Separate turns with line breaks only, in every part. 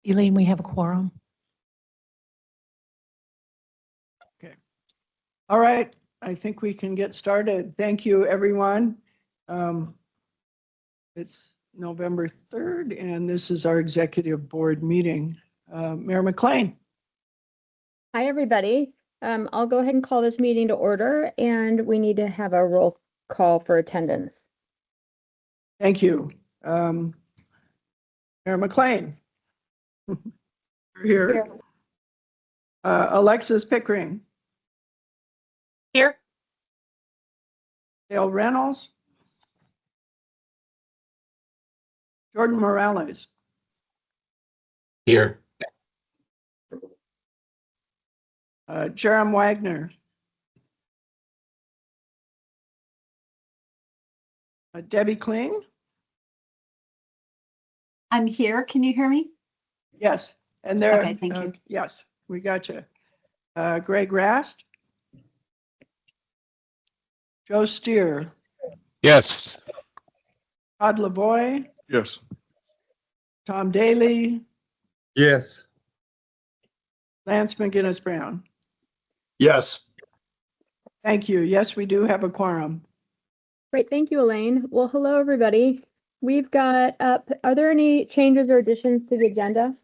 Elaine, we have a quorum.
Okay. All right. I think we can get started. Thank you, everyone. It's November 3rd, and this is our executive board meeting. Mayor McLean.
Hi, everybody. I'll go ahead and call this meeting to order, and we need to have a roll call for attendance.
Thank you. Mayor McLean. Here. Alexis Pickering.
Here.
Dale Reynolds. Jordan Morales.
Here.
Jerem Wagner. Debbie Kling.
I'm here. Can you hear me?
Yes. And there.
Okay, thank you.
Yes, we got you. Greg Rast. Joe Steer.
Yes.
Todd Lavoie.
Yes.
Tom Daly.
Yes.
Lance McGinnis Brown.
Yes.
Thank you. Yes, we do have a quorum.
Great. Thank you, Elaine. Well, hello, everybody. We've got up. Are there any changes or additions to the agenda?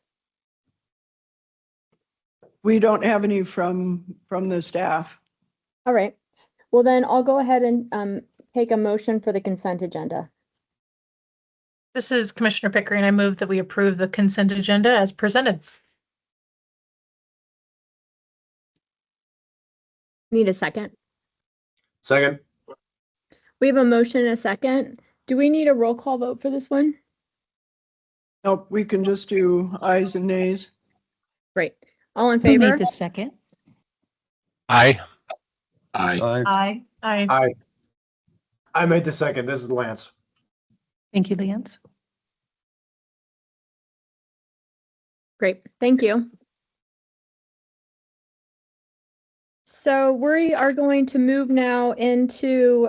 We don't have any from the staff.
All right. Well, then I'll go ahead and take a motion for the consent agenda.
This is Commissioner Pickering. I move that we approve the consent agenda as presented.
Need a second.
Second.
We have a motion and a second. Do we need a roll call vote for this one?
Nope, we can just do ayes and nays.
Great. All in
Who
favor?
made the second?
Aye. Aye.
Aye.
Aye.
Aye. I made the second. This is Lance.
Thank you, Lance.
Great. Thank you. So we are going to move now into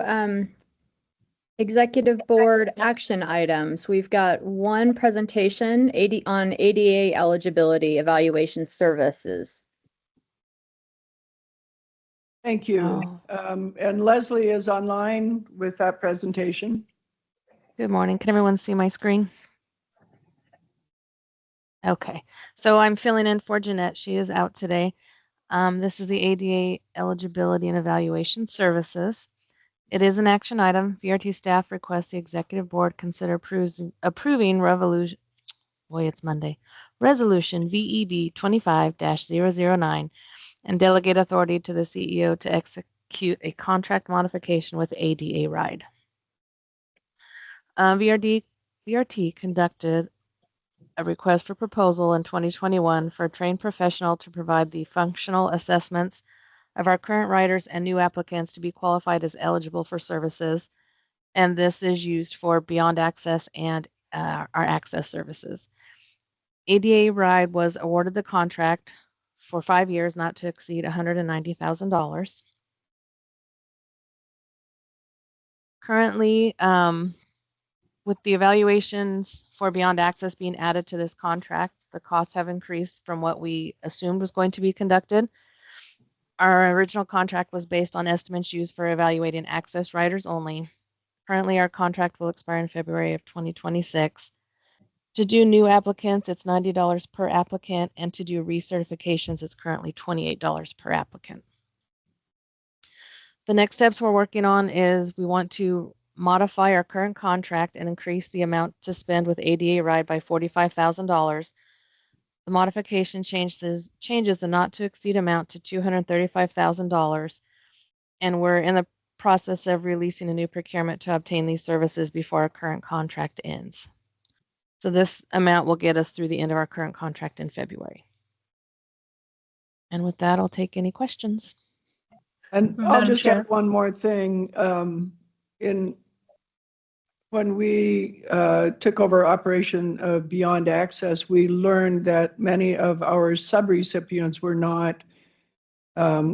executive board action items. We've got one presentation on ADA eligibility evaluation services.
Thank you. And Leslie is online with that presentation.
Good morning. Can everyone see my screen? Okay, so I'm filling in for Jeanette. She is out today. This is the ADA eligibility and evaluation services. It is an action item. VRT staff requests the executive board consider approving resolution VEB 25-009 and delegate authority to the CEO to execute a contract modification with ADA Ride. VRT conducted a request for proposal in 2021 for a trained professional to provide the functional assessments of our current riders and new applicants to be qualified as eligible for services. And this is used for Beyond Access and our access services. ADA Ride was awarded the contract for 5 years, not to exceed $190,000. Currently, with the evaluations for Beyond Access being added to this contract, the costs have increased from what we assumed was going to be conducted. Our original contract was based on estimates used for evaluating access riders only. Currently, our contract will expire in February of 2026. To do new applicants, it's $90 per applicant, and to do recertifications, it's currently $28 per applicant. The next steps we're working on is we want to modify our current contract and increase the amount to spend with ADA Ride by $45,000. The modification changes the not to exceed amount to $235,000, and we're in the process of releasing a new procurement to obtain these services before our current contract ends. So this amount will get us through the end of our current contract in February. And with that, I'll take any questions.
And I'll just add one more thing. When we took over operation of Beyond Access, we learned that many of our subrecipients were not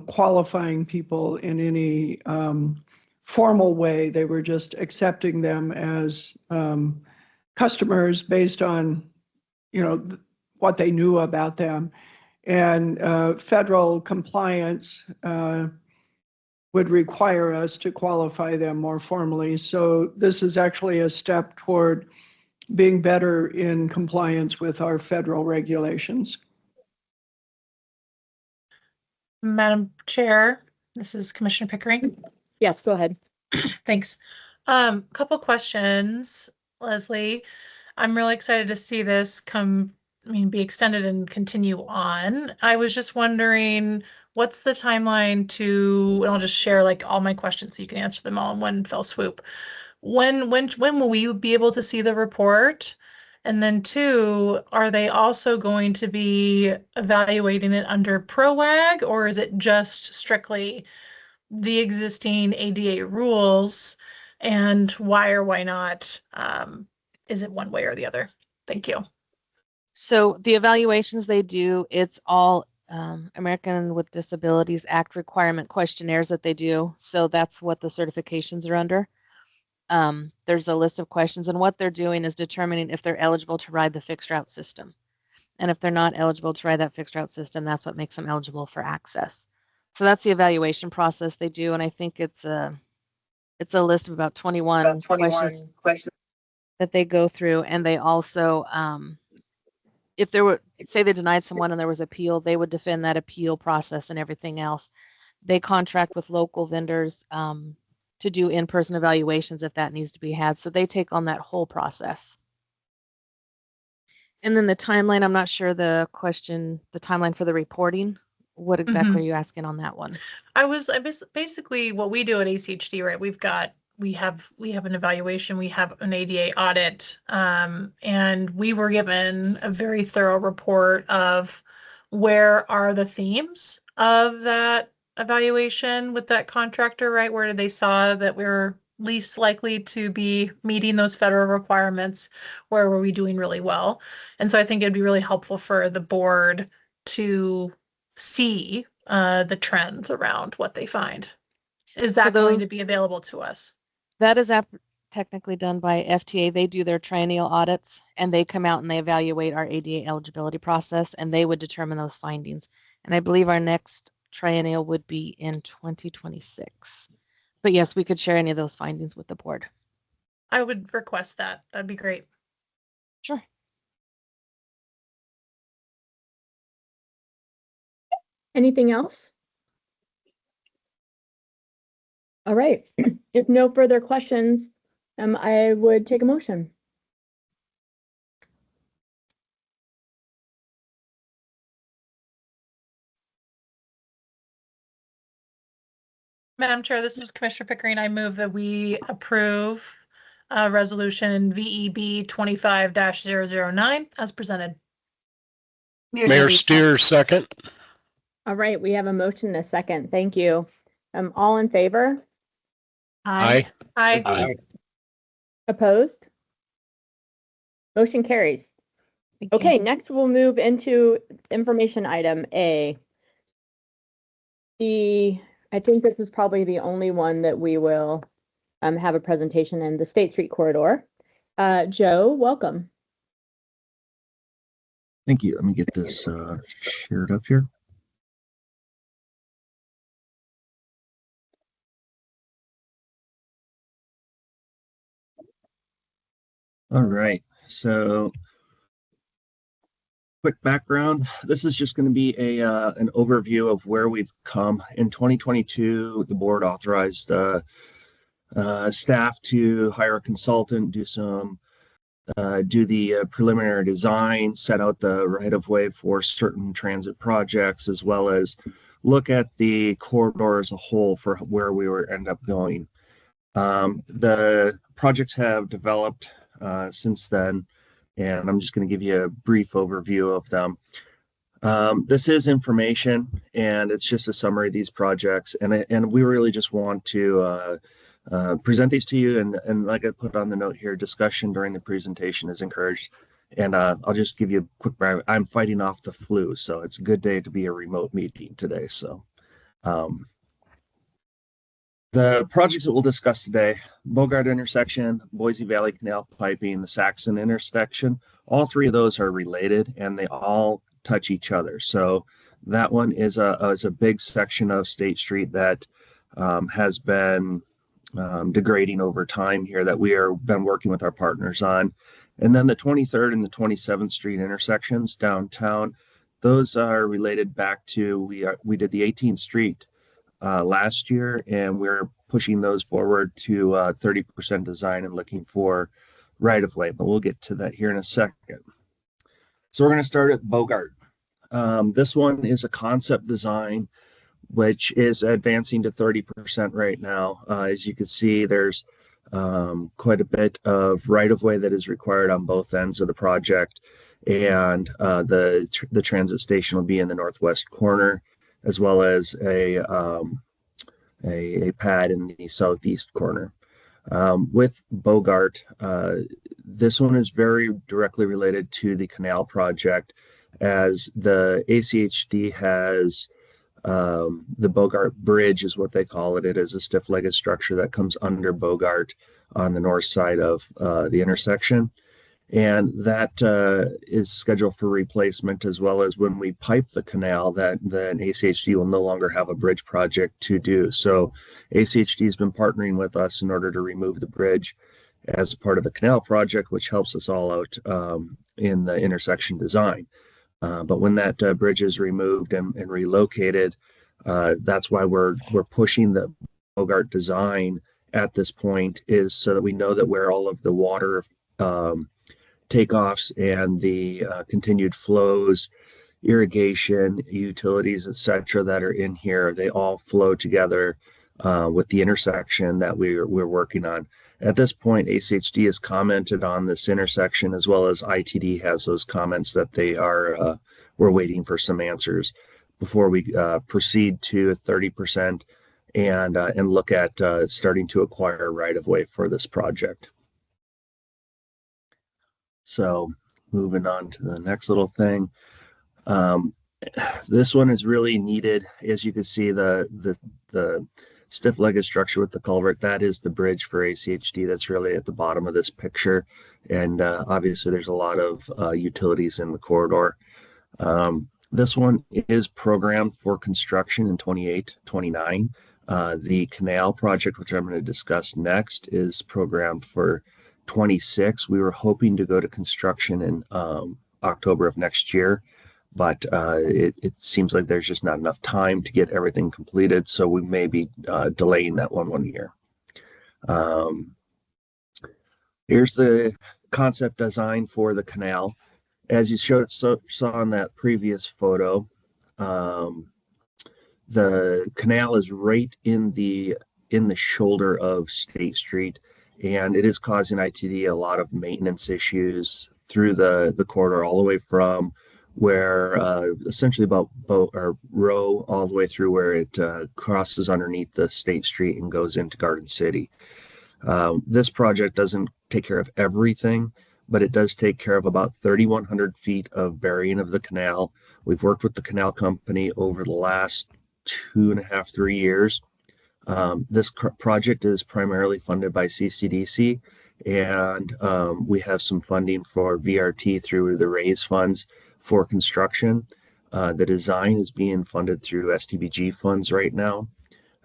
qualifying people in any formal way. They were just accepting them as customers based on, what they knew about them. And federal compliance would require us to qualify them more formally. So this is actually a step toward being better in compliance with our federal regulations.
Madam Chair, this is Commissioner Pickering.
Yes, go ahead.
Thanks. Couple questions, Leslie. I'm really excited to see this be extended and continue on. I was just wondering, what's the timeline and I'll just share like all my questions so you can answer them all in one fell swoop. When will we be able to see the report? And then two, are they also going to be evaluating it under PROAG, or is it just strictly the existing ADA rules? And why or why not? Is it one way or the other? Thank you.
So the evaluations they do, it's all American with Disabilities Act requirement questionnaires that they do. So that's what the certifications are under. There's a list of questions, and what they're doing is determining if they're eligible to ride the fixed route system. And if they're not eligible to ride that fixed route system, that's what makes them eligible for access. So that's the evaluation process they do. And I think it's a list of about 21 questions that they go through. And they also, if there were, say they denied someone and there was appeal, they would defend that appeal process and everything else. They contract with local vendors to do in-person evaluations if that needs to be had. So they take on that whole process. And then the timeline, I'm not sure the timeline for the reporting. What exactly are you asking on that one?
Basically what we do at ACHD, right? We have an evaluation, we have an ADA audit, and we were given a very thorough report of where are the themes of that evaluation with that contractor, right? Where they saw that we were least likely to be meeting those federal requirements, where were we doing really well? And so I think it'd be really helpful for the board to see the trends around what they find. Is that going to be available to us?
That is technically done by FTA. They do their triennial audits, and they come out and they evaluate our ADA eligibility process, and they would determine those findings. And I believe our next triennial would be in 2026. But yes, we could share any of those findings with the board.
I would request that. That'd be great.
Sure.
Anything else? All right. If no further questions, I would take a motion.
Madam Chair, this is Commissioner Pickering. I move that we approve resolution VEB 25-009 as presented.
Mayor Steer, second.
All right, we have a motion and a second. Thank you. All in favor?
Aye.
Aye.
Opposed? Motion carries.
Thank you.
Okay, next we'll move into information item A. I think this is probably the only one that we will have a presentation in, the State Street Corridor. Joe, welcome.
Thank you. Let me get this shared up here. All right, so quick background. This is just going to be an overview of where we've come. In 2022, the board authorized staff to hire a consultant, do the preliminary design, set out the right-of-way for certain transit projects, as well as look at the corridor as a whole for where we would end up going. The projects have developed since then, and I'm just going to give you a brief overview of them. This is information, and it's just a summary of these projects, and we really just want to present these to you, and like I put on the note here, discussion during the presentation is encouraged. And I'll just give you a quick, I'm fighting off the flu, so it's a good day to be a remote meeting today. So The projects that we'll discuss today, Bogart intersection, Boise Valley Canal piping, the Saxon intersection, all three of those are related and they all touch each other. So that one is a big section of State Street that has been degrading over time here that we are been working with our partners on. And then the 23rd and the 27th Street intersections downtown, those are related back to we did the 18th Street last year, and we're pushing those forward to 30% design and looking for right of way. But we'll get to that here in a second. So we're going to start at Bogart. This one is a concept design, which is advancing to 30% right now. As you can see, there's quite a bit of right of way that is required on both ends of the project, and the transit station will be in the northwest corner, as well as a pad in the southeast corner. With Bogart, this one is very directly related to the canal project, as the ACHD has the Bogart Bridge is what they call it. It is a stiff-legged structure that comes under Bogart on the north side of the intersection. And that is scheduled for replacement, as well as when we pipe the canal, that then ACHD will no longer have a bridge project to do. So ACHD has been partnering with us in order to remove the bridge as part of the canal project, which helps us all out in the intersection design. But when that bridge is removed and relocated, that's why we're pushing the Bogart design at this point, is so that we know that where all of the water takeoffs and the continued flows, irrigation, utilities, etc., that are in here, they all flow together with the intersection that we're working on. At this point, ACHD has commented on this intersection, as well as ITD has those comments that they are, we're waiting for some answers before we proceed to 30% and look at starting to acquire right-of-way for this project. So moving on to the next little thing. This one is really needed. As you can see, the stiff-legged structure with the culvert, that is the bridge for ACHD. That's really at the bottom of this picture. And obviously there's a lot of utilities in the corridor. This one is programmed for construction in 28, 29. The canal project, which I'm going to discuss next, is programmed for 26. We were hoping to go to construction in October of next year, but it seems like there's just not enough time to get everything completed, so we may be delaying that one year. Here's the concept design for the canal. As you saw in that previous photo, the canal is right in the shoulder of State Street, and it is causing ITD a lot of maintenance issues through the corridor, all the way from where essentially about row all the way through where it crosses underneath the State Street and goes into Garden City. This project doesn't take care of everything, but it does take care of about 3,100 feet of burying of the canal. We've worked with the canal company over the last 2.5, 3 years. This project is primarily funded by CCDC, and we have some funding for VRT through the RAISE funds for construction. The design is being funded through STBG funds right now,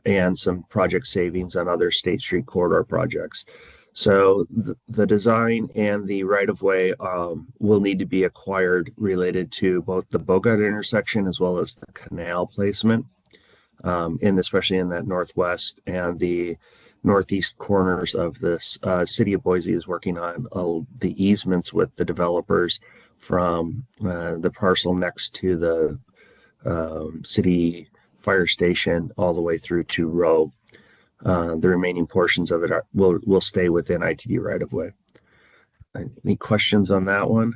and some project savings on other State Street corridor projects. So the design and the right-of-way will need to be acquired related to both the Bogart intersection as well as the canal placement, especially in that northwest and the northeast corners of this. City of Boise is working on the easements with the developers from the parcel next to the city fire station all the way through to Rowe. The remaining portions of it will stay within ITD right-of-way. Any questions on that one?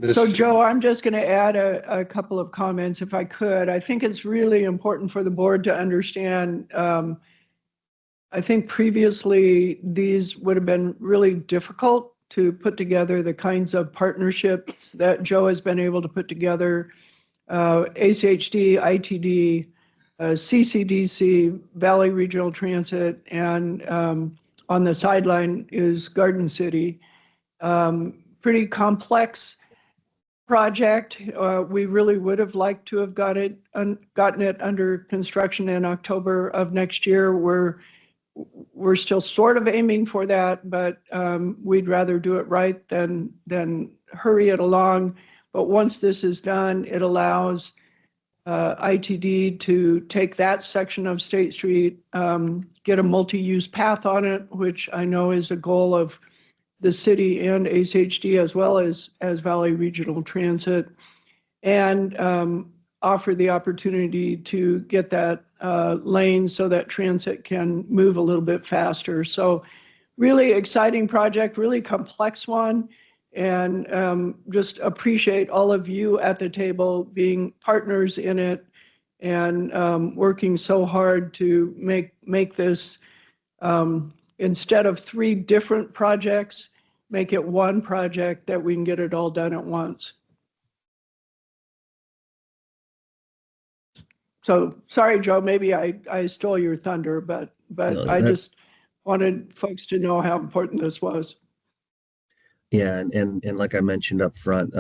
So Joe, I'm just going to add a couple of comments if I could. I think it's really important for the board to understand. I think previously these would have been really difficult to put together, the kinds of partnerships that Joe has been able to put together. ACHD, ITD, CCDC, Valley Regional Transit, and on the sideline is Garden City. Pretty complex project. We really would have liked to have gotten it under construction in October of next year. We're still sort of aiming for that, but we'd rather do it right than hurry it along. But once this is done, it allows ITD to take that section of State Street, get a multi-use path on it, which I know is a goal of the city and ACHD as well as Valley Regional Transit, and offer the opportunity to get that lane so that transit can move a little bit faster. So really exciting project, really complex one, and just appreciate all of you at the table being partners in it and working so hard to make this, instead of 3 different projects, make it one project that we can get it all done at once. So sorry, Joe, maybe I stole your thunder, but
No,
I just wanted folks to know how important this was.
Yeah, and like I mentioned up front,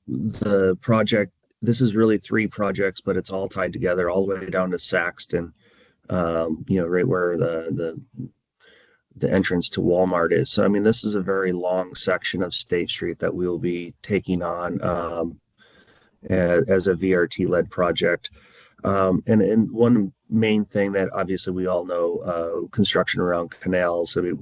the project, this is really 3 projects, but it's all tied together all the way down to Saxton, right where the entrance to Walmart is. So, I mean, this is a very long section of State Street that we will be taking on as a VRT-led project. And one main thing that obviously we all know, construction around canals. I mean,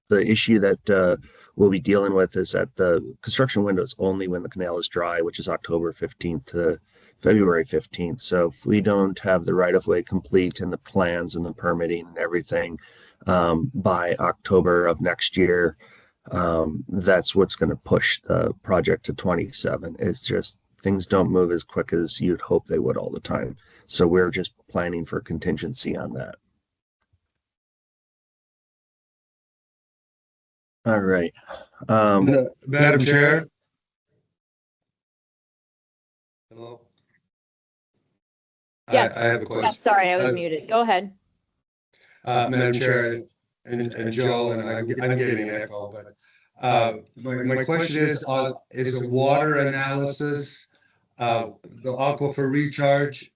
the issue that we'll be dealing with is that the construction window is only when the canal is dry, which is October 15th to February 15th. So if we don't have the right-of-way complete and the plans and the permitting and everything by October of next year, that's what's going to push the project to 27. It's just things don't move as quick as you'd hope they would all the time. So we're just planning for contingency on that. All right.
Madam Chair. Hello.
Yes.
I have a question.
Sorry, I was muted. Go ahead.
Madam Chair and Joe, and I'm getting an echo, but my question is the water analysis, the aquifer recharge,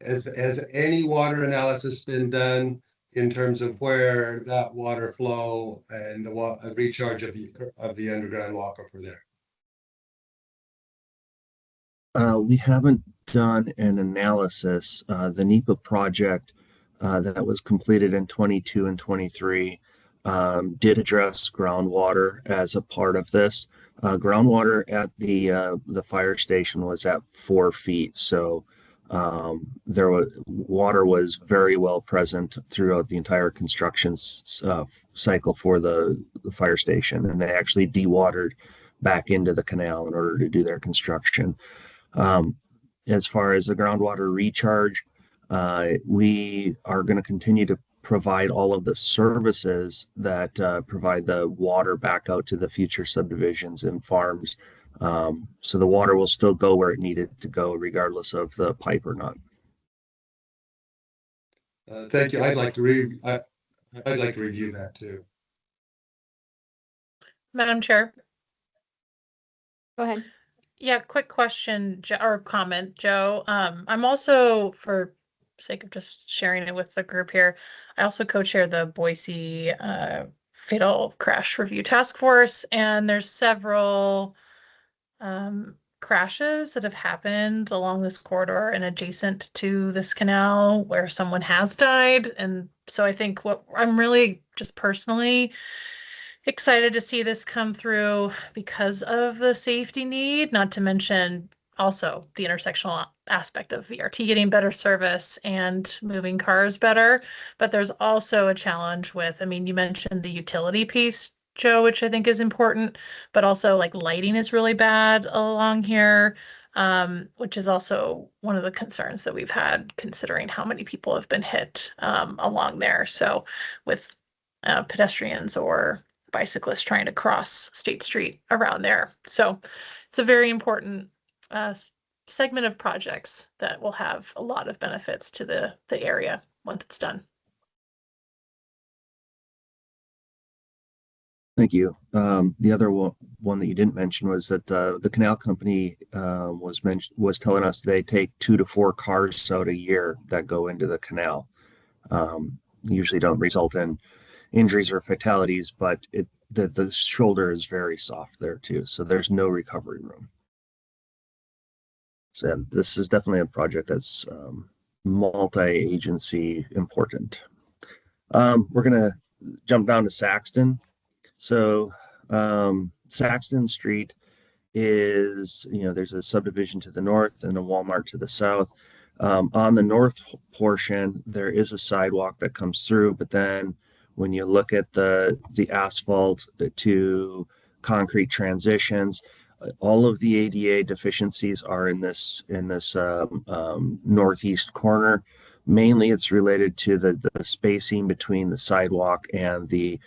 has any water analysis been done in terms of where that water flow and the recharge of the underground aquifer there?
We haven't done an analysis. The NEPA project that was completed in 22 and 23 did address groundwater as a part of this. Groundwater at the fire station was at 4 feet, so water was very well present throughout the entire construction cycle for the fire station, and they actually dewatered back into the canal in order to do their construction. As far as the groundwater recharge, we are going to continue to provide all of the services that provide the water back out to the future subdivisions and farms. So the water will still go where it needed to go, regardless of the pipe or not.
Thank you. I'd like to review that too.
Madam Chair.
Go ahead.
Yeah, quick question or comment, Joe. I'm also, for sake of just sharing it with the group here, I also co-chair the Boise Fatal Crash Review Task Force, and there's several crashes that have happened along this corridor and adjacent to this canal where someone has died. And so I think what I'm really just personally excited to see this come through because of the safety need, not to mention also the intersectional aspect of VRT getting better service and moving cars better. But there's also a challenge with, I mean, you mentioned the utility piece, Joe, which I think is important, but also like lighting is really bad along here, which is also one of the concerns that we've had considering how many people have been hit along there. So with pedestrians or bicyclists trying to cross State Street around there. So it's a very important segment of projects that will have a lot of benefits to the area once it's done.
Thank you. The other one that you didn't mention was that the canal company was telling us they take 2 to 4 cars out a year that go into the canal. Usually don't result in injuries or fatalities, but the shoulder is very soft there too, so there's no recovery room. So this is definitely a project that's multi-agency important. We're gonna jump down to Saxton. So Saxton Street is, there's a subdivision to the north and a Walmart to the south. On the north portion, there is a sidewalk that comes through, but then when you look at the asphalt to concrete transitions, all of the ADA deficiencies are in this northeast corner. Mainly, it's related to the spacing between the sidewalk and the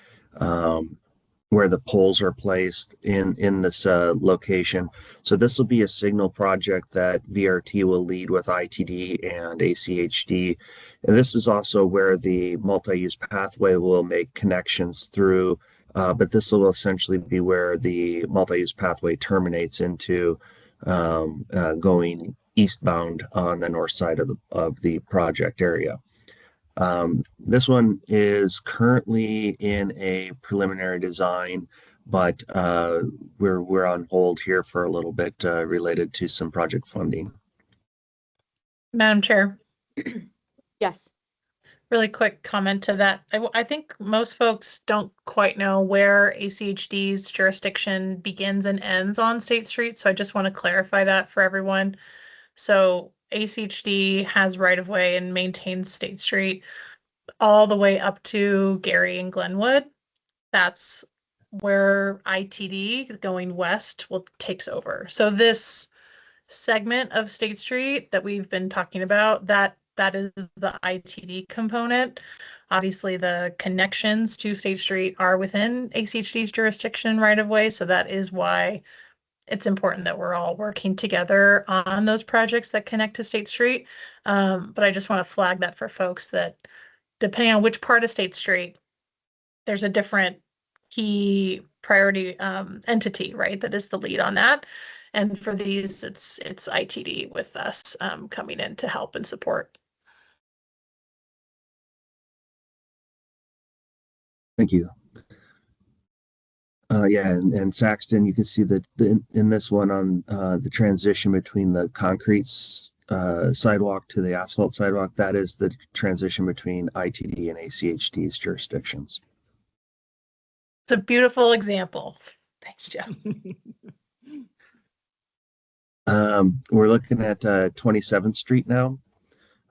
where the poles are placed in this location. So this will be a signal project that VRT will lead with ITD and ACHD. And this is also where the multi-use pathway will make connections through, but this will essentially be where the multi-use pathway terminates into going eastbound on the north side of the project area. This one is currently in a preliminary design, but we're on hold here for a little bit related to some project funding.
Madam Chair,
Yes.
really quick comment to that. I think most folks don't quite know where ACHD's jurisdiction begins and ends on State Street, so I just want to clarify that for everyone. So ACHD has right-of-way and maintains State Street all the way up to Gary and Glenwood. That's where ITD going west takes over. So this segment of State Street that we've been talking about, that is the ITD component. Obviously, the connections to State Street are within ACHD's jurisdiction right-of-way, so that is why it's important that we're all working together on those projects that connect to State Street. But I just want to flag that for folks that depending on which part of State Street, there's a different key priority entity, right? That is the lead on that. And for these, it's ITD with us coming in to help and support.
Thank you. Yeah, and Saxton, you can see that in this one on the transition between the concrete sidewalk to the asphalt sidewalk, that is the transition between ITD and ACHD's jurisdictions.
It's a beautiful example. Thanks, Jeff.
We're looking at 27th Street now.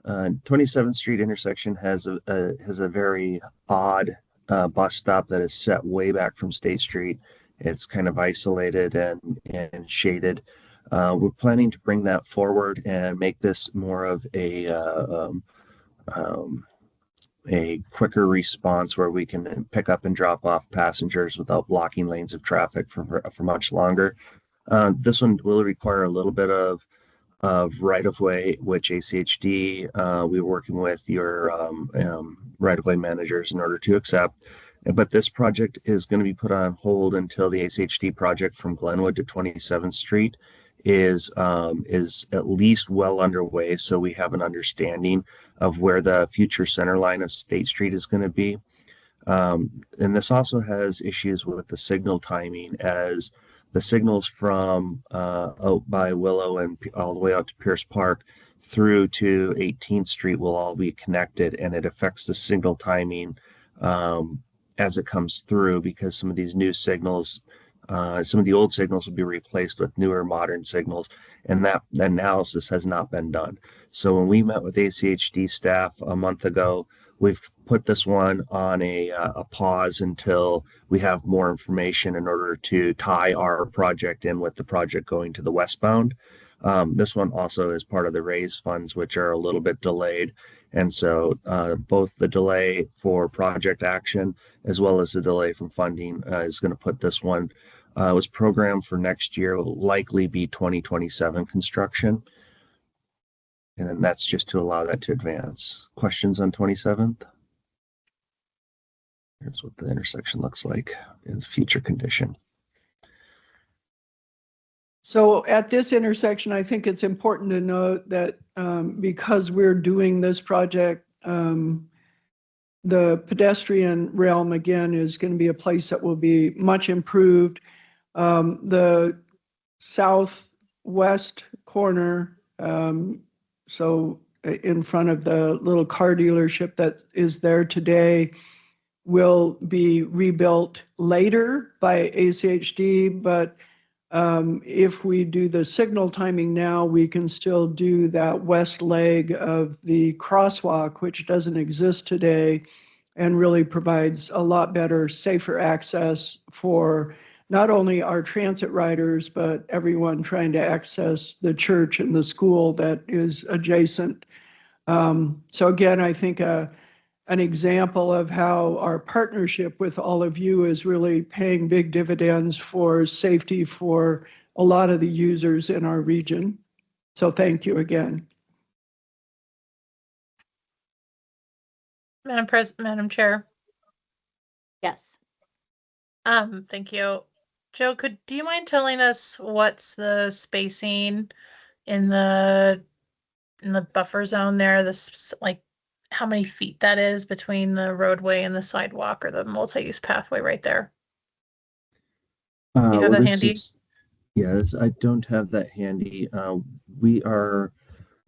27th Street intersection has a very odd bus stop that is set way back from State Street. It's kind of isolated and shaded. We're planning to bring that forward and make this more of a quicker response where we can pick up and drop off passengers without blocking lanes of traffic for much longer. This one will require a little bit of right-of-way, which ACHD, we're working with your right-of-way managers in order to accept. But this project is going to be put on hold until the ACHD project from Glenwood to 27th Street is at least well underway, so we have an understanding of where the future center line of State Street is going to be. And this also has issues with the signal timing, as the signals from out by Willow and all the way out to Pierce Park through to 18th Street will all be connected, and it affects the signal timing as it comes through, because some of these new signals, some of the old signals will be replaced with newer modern signals, and that analysis has not been done. So when we met with ACHD staff a month ago, we've put this one on a pause until we have more information in order to tie our project in with the project going to the westbound. This one also is part of the RAISE funds, which are a little bit delayed. And so both the delay for project action as well as the delay from funding is going to put this one was programmed for next year, will likely be 2027 construction. And then that's just to allow that to advance. Questions on 27th? Here's what the intersection looks like in future condition.
So at this intersection, I think it's important to note that because we're doing this project, the pedestrian realm, again, is going to be a place that will be much improved. The southwest corner, so in front of the little car dealership that is there today, will be rebuilt later by ACHD, but if we do the signal timing now, we can still do that west leg of the crosswalk, which doesn't exist today, and really provides a lot better, safer access for not only our transit riders, but everyone trying to access the church and the school that is adjacent. So again, I think an example of how our partnership with all of you is really paying big dividends for safety for a lot of the users in our region. So thank you again.
Madam Chair.
Yes.
Thank you. Joe, do you mind telling us what's the spacing in the buffer zone there? Like how many feet that is between the roadway and the sidewalk or the multi-use pathway right there? Do you have that handy?
Yes, I don't have that handy. We are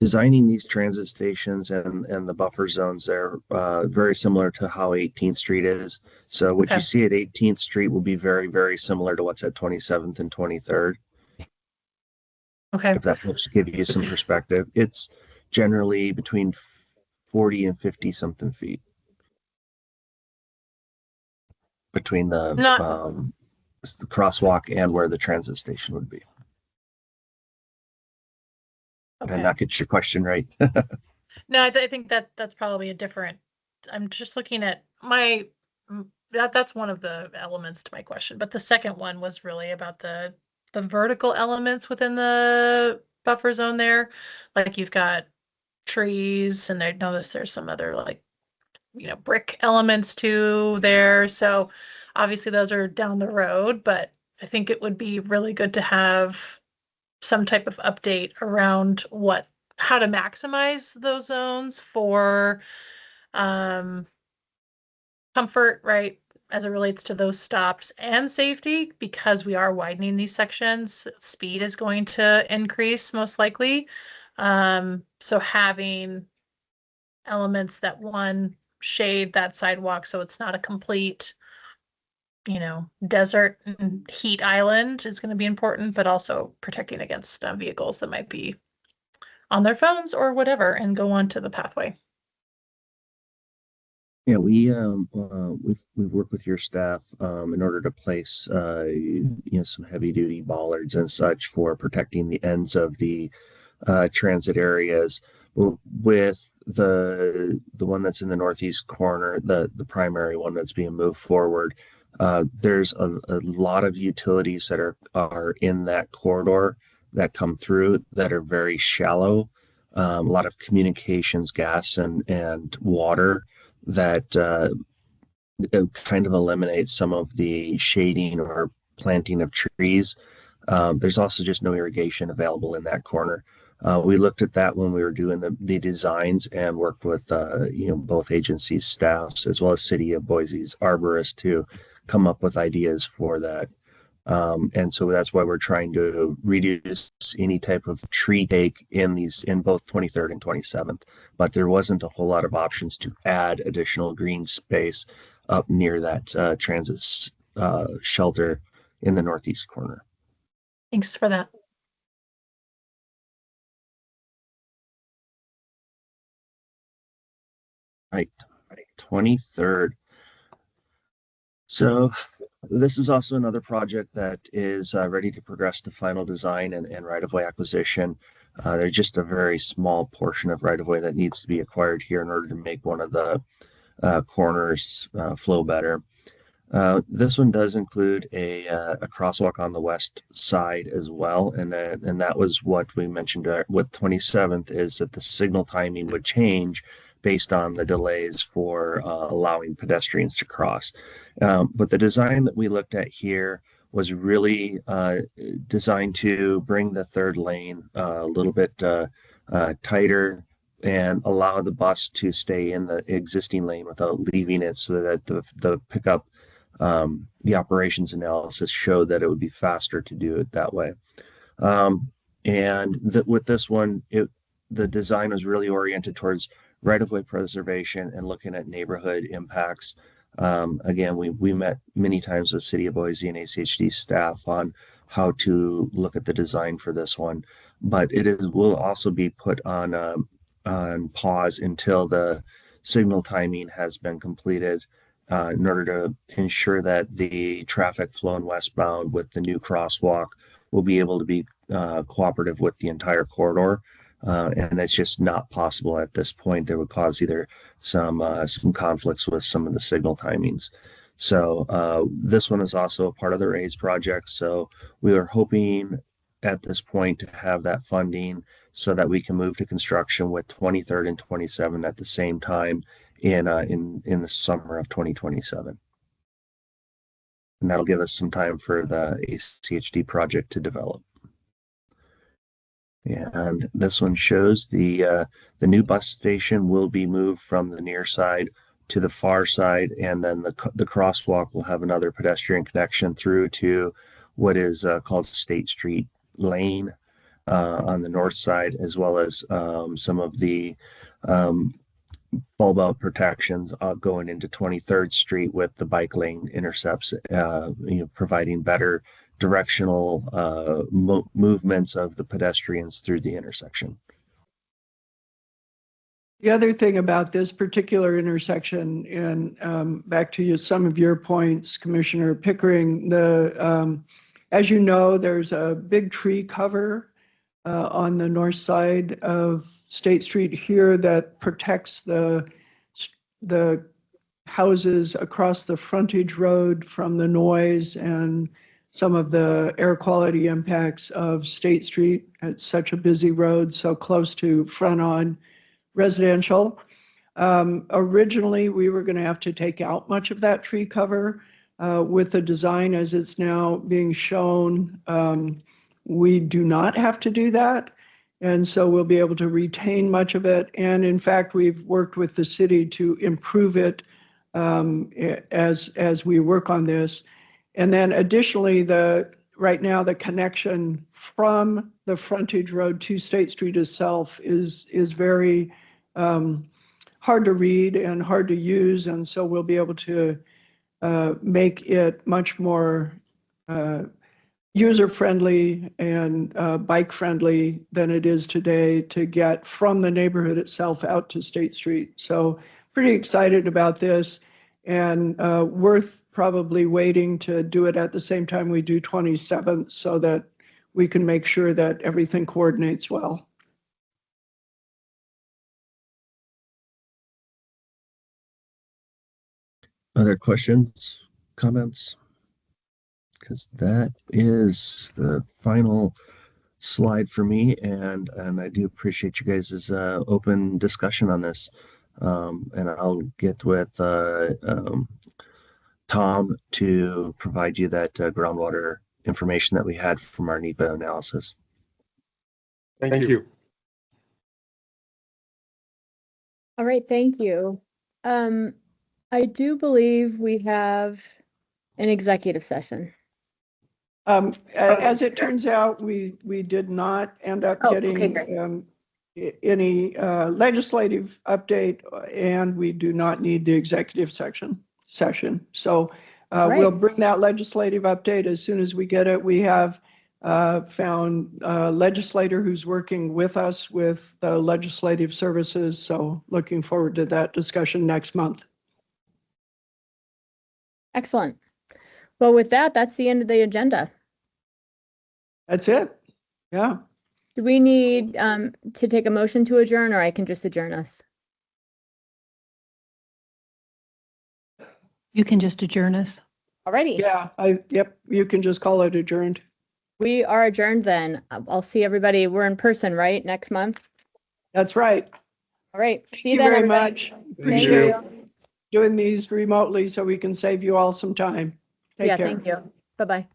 designing these transit stations and the buffer zones there very similar to how 18th Street is. So what you see at 18th Street will be very, very similar to what's at 27th and 23rd.
Okay.
If that helps give you some perspective. It's generally between 40 and 50 something feet between the crosswalk and where the transit station would be.
Okay.
Did I not get your question right?
No, I think that's probably a different. I'm just looking at that's one of the elements to my question, but the second one was really about the vertical elements within the buffer zone there. Like you've got trees, and notice there's some other like brick elements too there. So obviously those are down the road, but I think it would be really good to have some type of update around how to maximize those zones for comfort, right, as it relates to those stops and safety, because we are widening these sections. Speed is going to increase most likely. So having elements that shade that sidewalk so it's not a complete desert and heat island is going to be important, but also protecting against vehicles that might be on their phones or whatever and go onto the pathway.
Yeah, we've worked with your staff in order to place some heavy duty bollards and such for protecting the ends of the transit areas. With the one that's in the northeast corner, the primary one that's being moved forward, there's a lot of utilities that are in that corridor that come through that are very shallow. A lot of communications, gas and water that kind of eliminates some of the shading or planting of trees. There's also just no irrigation available in that corner. We looked at that when we were doing the designs and worked with both agencies' staffs as well as City of Boise's arborists to come up with ideas for that. And so that's why we're trying to reduce any type of tree take in both 23rd and 27th. But there wasn't a whole lot of options to add additional green space up near that transit shelter in the northeast corner.
Thanks for that.
Right, 23rd. So this is also another project that is ready to progress to final design and right-of-way acquisition. There's just a very small portion of right-of-way that needs to be acquired here in order to make one of the corners flow better. This one does include a crosswalk on the west side as well, and that was what we mentioned with 27th, is that the signal timing would change based on the delays for allowing pedestrians to cross. But the design that we looked at here was really designed to bring the third lane a little bit tighter and allow the bus to stay in the existing lane without leaving it, so that the pickup, the operations analysis showed that it would be faster to do it that way. With this one, the design was really oriented towards right-of-way preservation and looking at neighborhood impacts. Again, we met many times with City of Boise and ACHD staff on how to look at the design for this one, but will also be put on pause until the signal timing has been completed, in order to ensure that the traffic flowing westbound with the new crosswalk will be able to be cooperative with the entire corridor. And that's just not possible at this point. That would cause either some conflicts with some of the signal timings. So this one is also a part of the RAISE project. So we are hoping at this point to have that funding so that we can move to construction with 23rd and 27 at the same time in the summer of 2027. And that'll give us some time for the ACHD project to develop. And this one shows the new bus station will be moved from the near side to the far side, and then the crosswalk will have another pedestrian connection through to what is called State Street Lane on the north side, as well as some of the bulb out protections going into 23rd Street with the bike lane intercepts, providing better directional movements of the pedestrians through the intersection.
The other thing about this particular intersection, and back to some of your points, Commissioner Pickering, as you know, there's a big tree cover on the north side of State Street here that protects the houses across the frontage road from the noise and some of the air quality impacts of State Street. It's such a busy road, so close to front-on residential. Originally, we were going to have to take out much of that tree cover. With the design as it's now being shown, we do not have to do that. And so we'll be able to retain much of it. And in fact, we've worked with the city to improve it as we work on this. And then additionally, right now, the connection from the frontage road to State Street itself is very hard to read and hard to use. And so we'll be able to make it much more user-friendly and bike-friendly than it is today to get from the neighborhood itself out to State Street. So pretty excited about this, and worth probably waiting to do it at the same time we do 27th so that we can make sure that everything coordinates well.
Other questions, comments? Because that is the final slide for me, and I do appreciate you guys' open discussion on this. And I'll get with Tom to provide you that groundwater information that we had from our NEPA analysis.
Thank you.
All right, thank you. I do believe we have an executive session.
As it turns out, we did not end up getting any legislative update, and we do not need the executive session. So we'll bring that legislative update as soon as we get it. We have found a legislator who's working with us with the legislative services. So looking forward to that discussion next month.
Excellent. Well, with that, that's the end of the agenda.
That's it. Yeah.
Do we need to take a motion to adjourn, or I can just adjourn us?
You can just adjourn us.
Alrighty,
Yeah, yep, you can just call it adjourned.
we are adjourned then. I'll see everybody. We're in person, right? Next month?
That's right.
All right.
Thank
See
you
then,
very
everybody.
much.
Thank
Appreciate
you.
doing these remotely so we can save you all some time. Take
Yeah,
care.
thank you. Bye-bye.